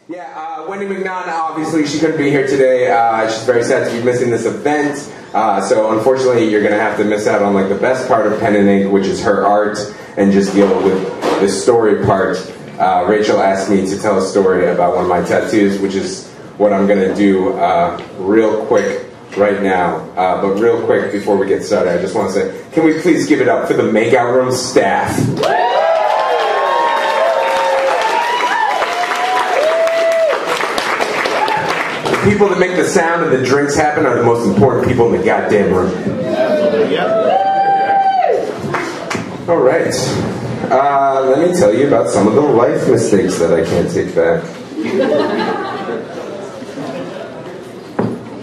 Yeah, Wendy McNaughton, obviously, she couldn't be here today. She's very sad to be missing this event. So unfortunately, you're going to have to miss out on like the best part of Pen and Ink, which is her art, and just deal with the story part. Rachel asked me to tell a story about one of my tattoos, which is what I'm going to do real quick right now. But real quick, before we get started, I just want to say, can we please give it up for the Makeout Room staff? The people that make the sound and the drinks happen are the most important people in the goddamn room. All right. Let me tell you about some of the life mistakes that I can't take back.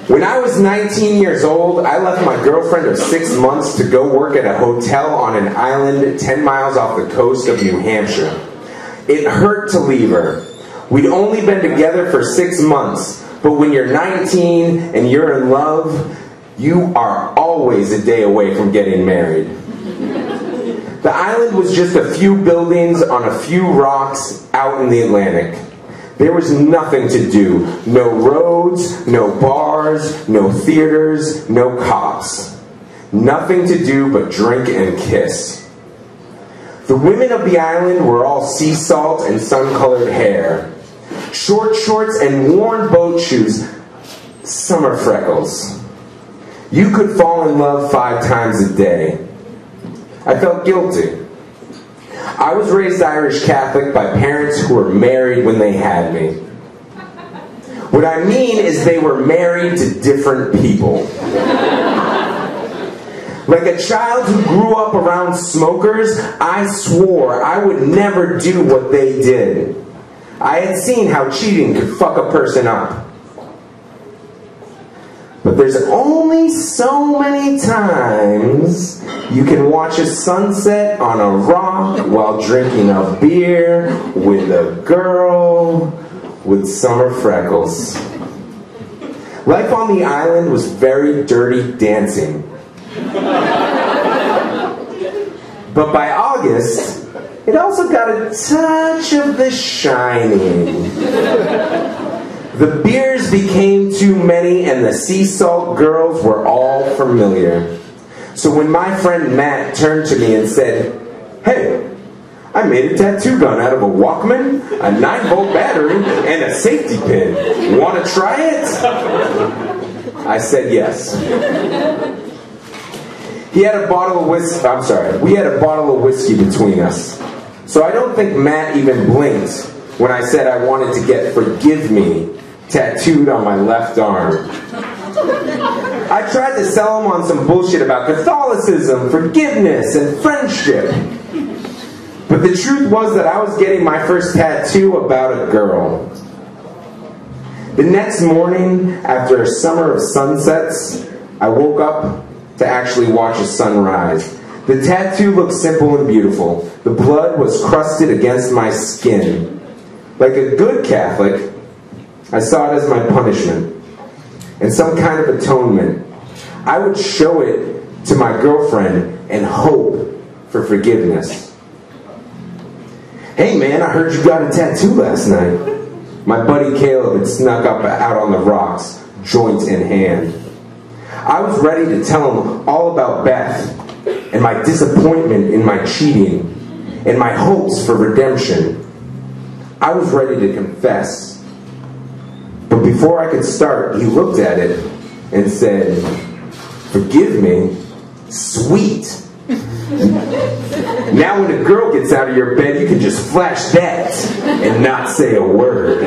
When I was 19 years old, I left my girlfriend of 6 months to go work at a hotel on an island 10 miles off the coast of New Hampshire. It hurt to leave her. We'd only been together for 6 months, but when you're 19 and you're in love, you are always a day away from getting married. The island was just a few buildings on a few rocks out in the Atlantic. There was nothing to do. No roads, no bars, no theaters, no cops. Nothing to do but drink and kiss. The women of the island were all sea salt and sun-colored hair. Short shorts and worn boat shoes. Summer freckles. You could fall in love 5 times a day. I felt guilty. I was raised Irish Catholic by parents who were married when they had me. What I mean is they were married to different people. Like a child who grew up around smokers, I swore I would never do what they did. I had seen how cheating could fuck a person up. But there's only so many times you can watch a sunset on a rock while drinking a beer with a girl with summer freckles. Life on the island was very dirty dancing. But by August, it also got a touch of The Shining. The beers became too many and the sea salt girls were all familiar. So when my friend Matt turned to me and said, "Hey, I made a tattoo gun out of a Walkman, a 9-volt battery, and a safety pin. Want to try it?" I said yes. We had a bottle of whiskey between us. So I don't think Matt even blinked when I said I wanted to get "Forgive Me" tattooed on my left arm. I tried to sell him on some bullshit about Catholicism, forgiveness, and friendship. But the truth was that I was getting my first tattoo about a girl. The next morning, after a summer of sunsets, I woke up to actually watch a sunrise. The tattoo looked simple and beautiful. The blood was crusted against my skin. Like a good Catholic, I saw it as my punishment and some kind of atonement. I would show it to my girlfriend and hope for forgiveness. "Hey man, I heard you got a tattoo last night." My buddy Caleb had snuck up out on the rocks, joint in hand. I was ready to tell him all about Beth and my disappointment in my cheating and my hopes for redemption. I was ready to confess. But before I could start, he looked at it and said, "Forgive me? Sweet. Now when a girl gets out of your bed, you can just flash that and not say a word."